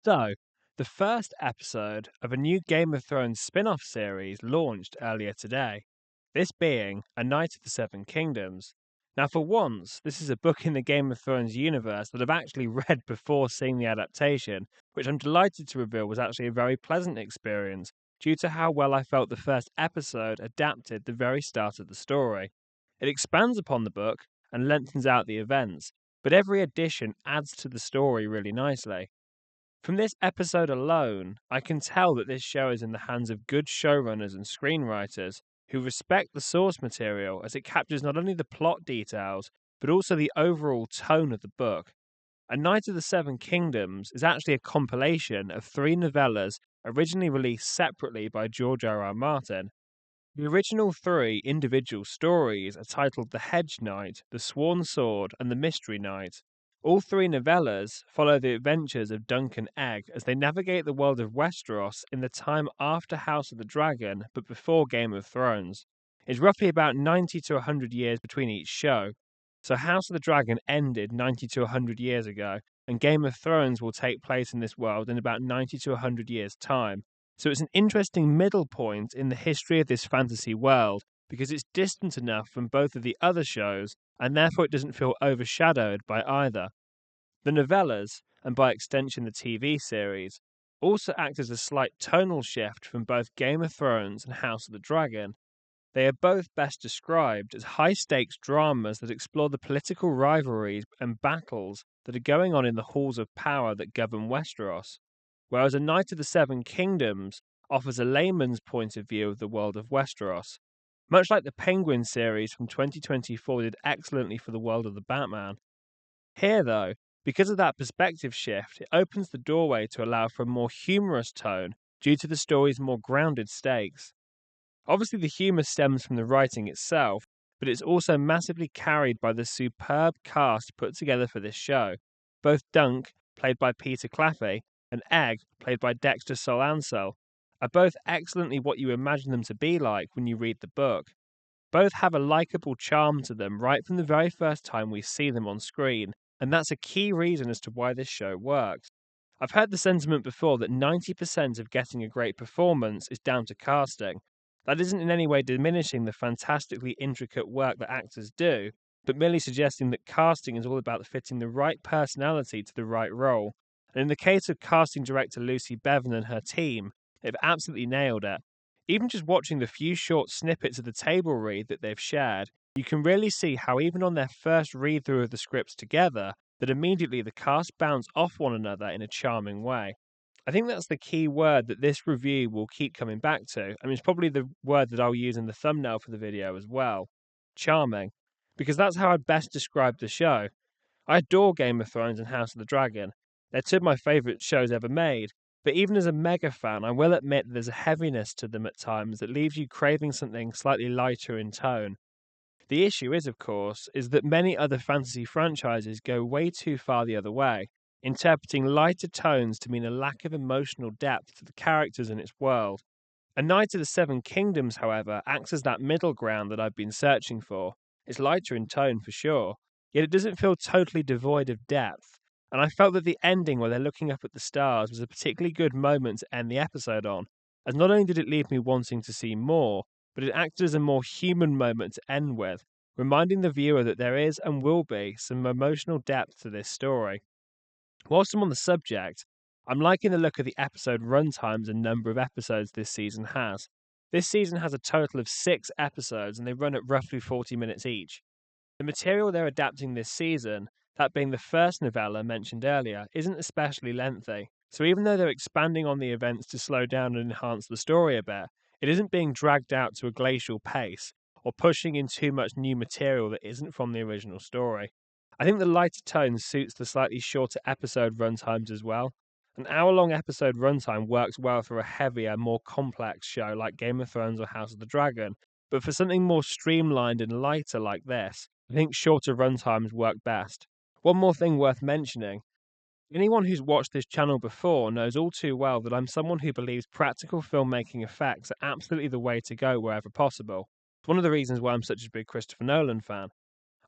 So, the first episode of a new Game of Thrones spin off series launched earlier today, this being A Knight of the Seven Kingdoms. Now, for once, this is a book in the Game of Thrones universe that I've actually read before seeing the adaptation, which I'm delighted to reveal was actually a very pleasant experience due to how well I felt the first episode adapted the very start of the story. It expands upon the book and lengthens out the events, but every addition adds to the story really nicely. From this episode alone, I can tell that this show is in the hands of good showrunners and screenwriters who respect the source material as it captures not only the plot details, but also the overall tone of the book. A Knight of the Seven Kingdoms is actually a compilation of three novellas originally released separately by George R. R. Martin. The original three individual stories are titled The Hedge Knight, The Sworn Sword, and The Mystery Knight. All three novellas follow the adventures of Dunk and Egg as they navigate the world of Westeros in the time after House of the Dragon but before Game of Thrones. It's roughly about 90 to 100 years between each show. So House of the Dragon ended 90 to 100 years ago, and Game of Thrones will take place in this world in about 90 to 100 years' time. So it's an interesting middle point in the history of this fantasy world because it's distant enough from both of the other shows and therefore it doesn't feel overshadowed by either. The novellas, and by extension the TV series, also act as a slight tonal shift from both Game of Thrones and House of the Dragon. They are both best described as high-stakes dramas that explore the political rivalries and battles that are going on in the halls of power that govern Westeros, whereas A Knight of the Seven Kingdoms offers a layman's point of view of the world of Westeros. Much like the Penguin series from 2024 did excellently for the world of the Batman. Here, though, because of that perspective shift, it opens the doorway to allow for a more humorous tone due to the story's more grounded stakes. Obviously, the humour stems from the writing itself, but it's also massively carried by the superb cast put together for this show. Both Dunk, played by Peter Claffey, and Egg, played by Dexter Solansel, are both excellently what you imagine them to be like when you read the book. Both have a likeable charm to them right from the very first time we see them on screen, and that's a key reason as to why this show works. I've heard the sentiment before that 90% of getting a great performance is down to casting. That isn't in any way diminishing the fantastically intricate work that actors do, but merely suggesting that casting is all about fitting the right personality to the right role. And in the case of casting director Lucy Bevan and her team, they've absolutely nailed it. Even just watching the few short snippets of the table read that they've shared, you can really see how even on their first read-through of the scripts together, that immediately the cast bounce off one another in a charming way. I think that's the key word that this review will keep coming back to. I mean, it's probably the word that I'll use in the thumbnail for the video as well. Charming. Because that's how I'd best describe the show. I adore Game of Thrones and House of the Dragon. They're two of my favourite shows ever made. But even as a mega fan, I will admit that there's a heaviness to them at times that leaves you craving something slightly lighter in tone. The issue is, of course, is that many other fantasy franchises go way too far the other way, interpreting lighter tones to mean a lack of emotional depth to the characters in its world. A Knight of the Seven Kingdoms, however, acts as that middle ground that I've been searching for. It's lighter in tone for sure, yet it doesn't feel totally devoid of depth. And I felt that the ending where they're looking up at the stars was a particularly good moment to end the episode on, as not only did it leave me wanting to see more, but it acted as a more human moment to end with, reminding the viewer that there is and will be some emotional depth to this story. Whilst I'm on the subject, I'm liking the look of the episode runtimes and number of episodes this season has. This season has a total of 6 episodes and they run at roughly 40 minutes each. The material they're adapting this season, that being the first novella mentioned earlier, isn't especially lengthy, so even though they're expanding on the events to slow down and enhance the story a bit, it isn't being dragged out to a glacial pace, or pushing in too much new material that isn't from the original story. I think the lighter tone suits the slightly shorter episode runtimes as well. An hour-long episode runtime works well for a heavier, more complex show like Game of Thrones or House of the Dragon, but for something more streamlined and lighter like this, I think shorter runtimes work best. One more thing worth mentioning. Anyone who's watched this channel before knows all too well that I'm someone who believes practical filmmaking effects are absolutely the way to go wherever possible. It's one of the reasons why I'm such a big Christopher Nolan fan.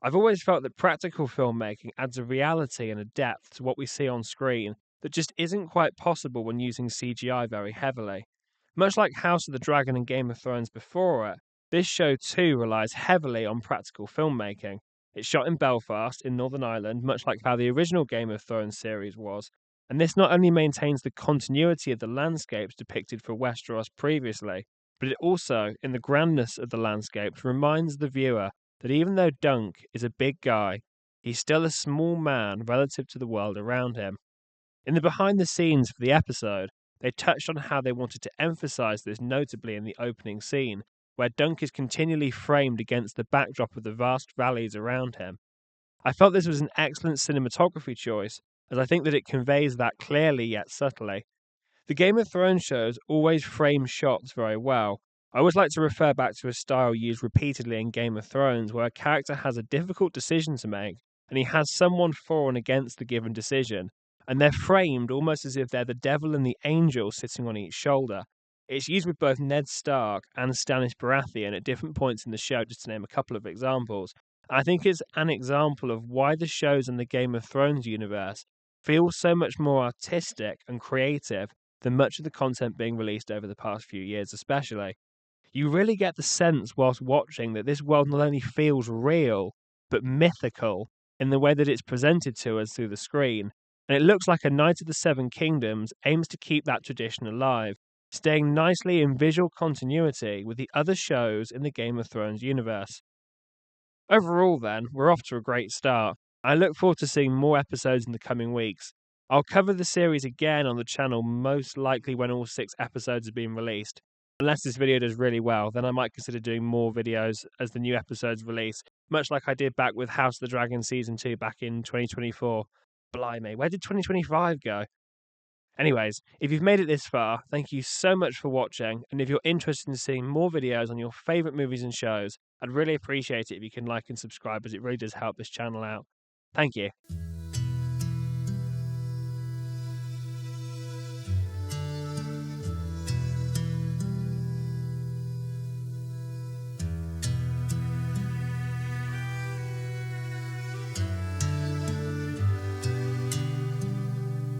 I've always felt that practical filmmaking adds a reality and a depth to what we see on screen that just isn't quite possible when using CGI very heavily. Much like House of the Dragon and Game of Thrones before it, this show too relies heavily on practical filmmaking. It's shot in Belfast, in Northern Ireland, much like how the original Game of Thrones series was, and this not only maintains the continuity of the landscapes depicted for Westeros previously, but it also, in the grandness of the landscapes, reminds the viewer that even though Dunk is a big guy, he's still a small man relative to the world around him. In the behind the scenes for the episode, they touched on how they wanted to emphasize this notably in the opening scene, where Dunk is continually framed against the backdrop of the vast valleys around him. I felt this was an excellent cinematography choice, as I think that it conveys that clearly yet subtly. The Game of Thrones shows always frame shots very well. I always like to refer back to a style used repeatedly in Game of Thrones where a character has a difficult decision to make, and he has someone for and against the given decision, and they're framed almost as if they're the devil and the angel sitting on each shoulder. It's used with both Ned Stark and Stannis Baratheon at different points in the show, just to name a couple of examples. I think it's an example of why the shows in the Game of Thrones universe feel so much more artistic and creative than much of the content being released over the past few years, especially. You really get the sense whilst watching that this world not only feels real, but mythical in the way that it's presented to us through the screen. And it looks like A Knight of the Seven Kingdoms aims to keep that tradition alive, staying nicely in visual continuity with the other shows in the Game of Thrones universe. Overall, then, we're off to a great start. I look forward to seeing more episodes in the coming weeks. I'll cover the series again on the channel, most likely when all 6 episodes have been released. Unless this video does really well, then I might consider doing more videos as the new episodes release, much like I did back with House of the Dragon Season 2 back in 2024. Blimey, where did 2025 go? Anyways, if you've made it this far, thank you so much for watching, and if you're interested in seeing more videos on your favourite movies and shows, I'd really appreciate it if you can like and subscribe, as it really does help this channel out. Thank you.